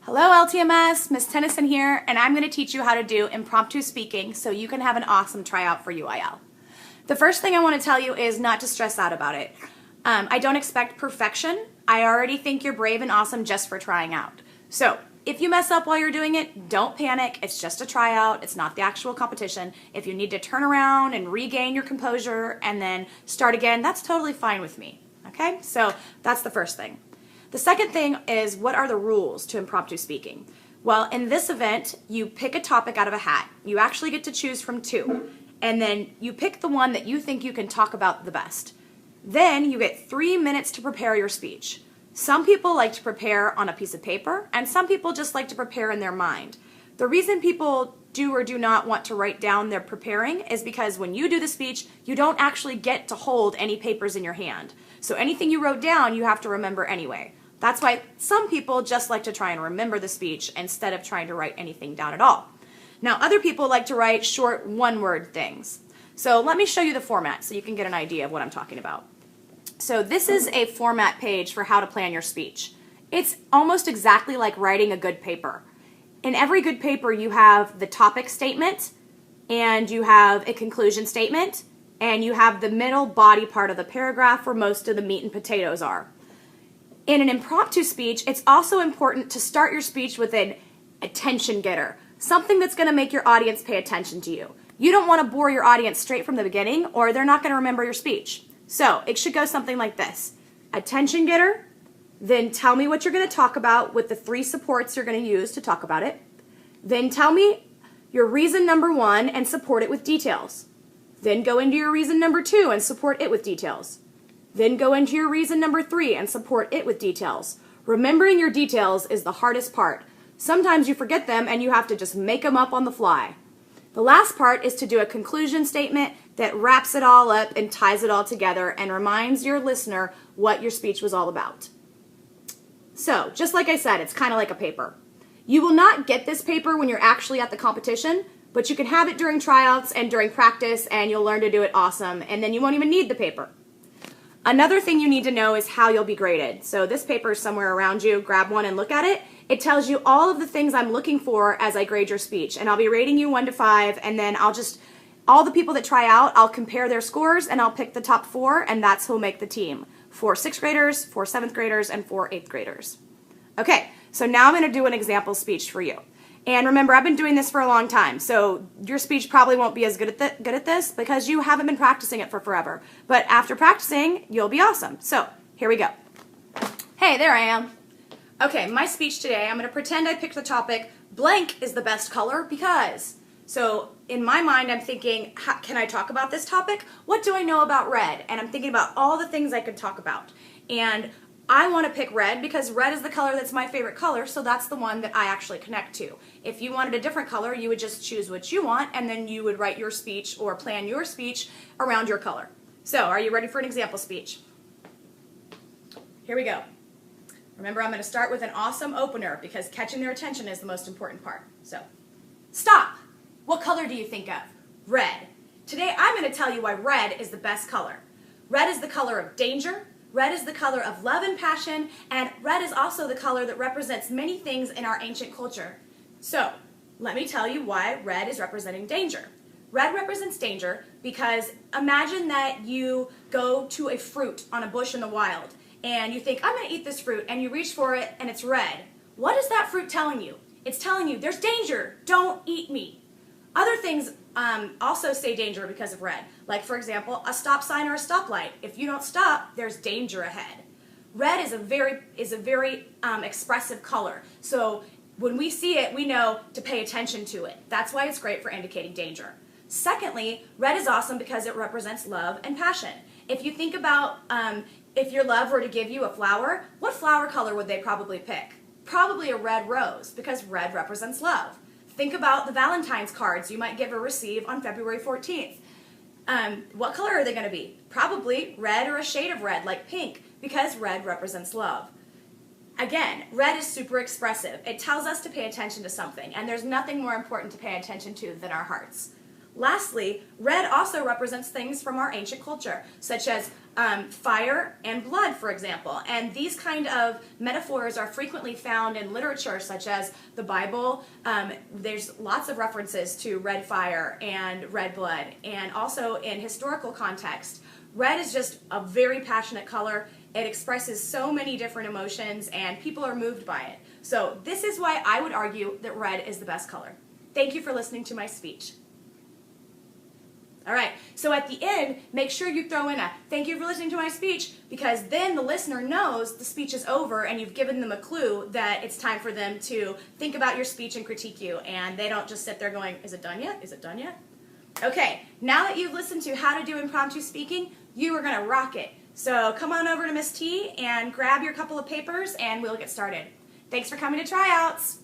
Hello LTMS, Miss Tennison here, and I'm going to teach you how to do impromptu speaking so you can have an awesome tryout for UIL. The first thing I want to tell you is not to stress out about it. I don't expect perfection. I already think you're brave and awesome just for trying out. So if you mess up while you're doing it, don't panic. It's just a tryout. It's not the actual competition. If you need to turn around and regain your composure and then start again, that's totally fine with me. Okay? So that's the first thing. The second thing is, what are the rules to impromptu speaking? Well, in this event, you pick a topic out of a hat. You actually get to choose from two. And then you pick the one that you think you can talk about the best. Then you get 3 minutes to prepare your speech. Some people like to prepare on a piece of paper, and some people just like to prepare in their mind. The reason people do or do not want to write down their preparing is because when you do the speech, you don't actually get to hold any papers in your hand. So anything you wrote down, you have to remember anyway. That's why some people just like to try and remember the speech instead of trying to write anything down at all. Now, other people like to write short one-word things. So let me show you the format so you can get an idea of what I'm talking about. So this is a format page for how to plan your speech. It's almost exactly like writing a good paper. In every good paper, you have the topic statement, and you have a conclusion statement, and you have the middle body part of the paragraph where most of the meat and potatoes are. In an impromptu speech, it's also important to start your speech with an attention getter, something that's going to make your audience pay attention to you. You don't want to bore your audience straight from the beginning, or they're not going to remember your speech. So it should go something like this. Attention getter, then tell me what you're going to talk about with the 3 supports you're going to use to talk about it. Then tell me your reason number 1 and support it with details. Then go into your reason number 2 and support it with details. Then go into your reason number 3 and support it with details. Remembering your details is the hardest part. Sometimes you forget them and you have to just make them up on the fly. The last part is to do a conclusion statement that wraps it all up and ties it all together and reminds your listener what your speech was all about. So, just like I said, it's kind of like a paper. You will not get this paper when you're actually at the competition, but you can have it during tryouts and during practice, and you'll learn to do it awesome, and then you won't even need the paper. Another thing you need to know is how you'll be graded. So this paper is somewhere around you. Grab one and look at it. It tells you all of the things I'm looking for as I grade your speech. And I'll be rating you 1 to 5, and then all the people that try out, I'll compare their scores, and I'll pick the top 4, and that's who'll make the team. 4 6th graders, 4 7th graders, and 4 8th graders. Okay, so now I'm going to do an example speech for you. And remember, I've been doing this for a long time, so your speech probably won't be as good at this because you haven't been practicing it for forever. But after practicing, you'll be awesome. So, here we go. Hey, there I am. Okay, my speech today, I'm going to pretend I picked the topic, blank is the best color because. So, in my mind, I'm thinking, can I talk about this topic? What do I know about red? And I'm thinking about all the things I could talk about. And I want to pick red because red is the color that's my favorite color, so that's the one that I actually connect to. If you wanted a different color, you would just choose what you want, and then you would write your speech or plan your speech around your color. So, are you ready for an example speech? Here we go. Remember, I'm going to start with an awesome opener because catching their attention is the most important part. So, stop! What color do you think of? Red. Today, I'm going to tell you why red is the best color. Red is the color of danger. Red is the color of love and passion, and red is also the color that represents many things in our ancient culture. So, let me tell you why red is representing danger. Red represents danger because imagine that you go to a fruit on a bush in the wild, and you think, I'm going to eat this fruit, and you reach for it, and it's red. What is that fruit telling you? It's telling you, there's danger, don't eat me. Other things also say danger because of red. Like, for example, a stop sign or a stoplight. If you don't stop, there's danger ahead. Red is a very expressive color. So when we see it, we know to pay attention to it. That's why it's great for indicating danger. Secondly, red is awesome because it represents love and passion. If you think about if your love were to give you a flower, what flower color would they probably pick? Probably a red rose because red represents love. Think about the Valentine's cards you might give or receive on February 14th. What color are they going to be? Probably red or a shade of red, like pink, because red represents love. Again, red is super expressive. It tells us to pay attention to something, and there's nothing more important to pay attention to than our hearts. Lastly, red also represents things from our ancient culture, such as fire and blood, for example. And these kind of metaphors are frequently found in literature, such as the Bible. There's lots of references to red fire and red blood, and also in historical context. Red is just a very passionate color. It expresses so many different emotions, and people are moved by it. So this is why I would argue that red is the best color. Thank you for listening to my speech. All right, so at the end, make sure you throw in a thank you for listening to my speech, because then the listener knows the speech is over and you've given them a clue that it's time for them to think about your speech and critique you, and they don't just sit there going, is it done yet? Is it done yet? Okay, now that you've listened to how to do impromptu speaking, you are going to rock it. So come on over to Miss T and grab your couple of papers and we'll get started. Thanks for coming to Tryouts.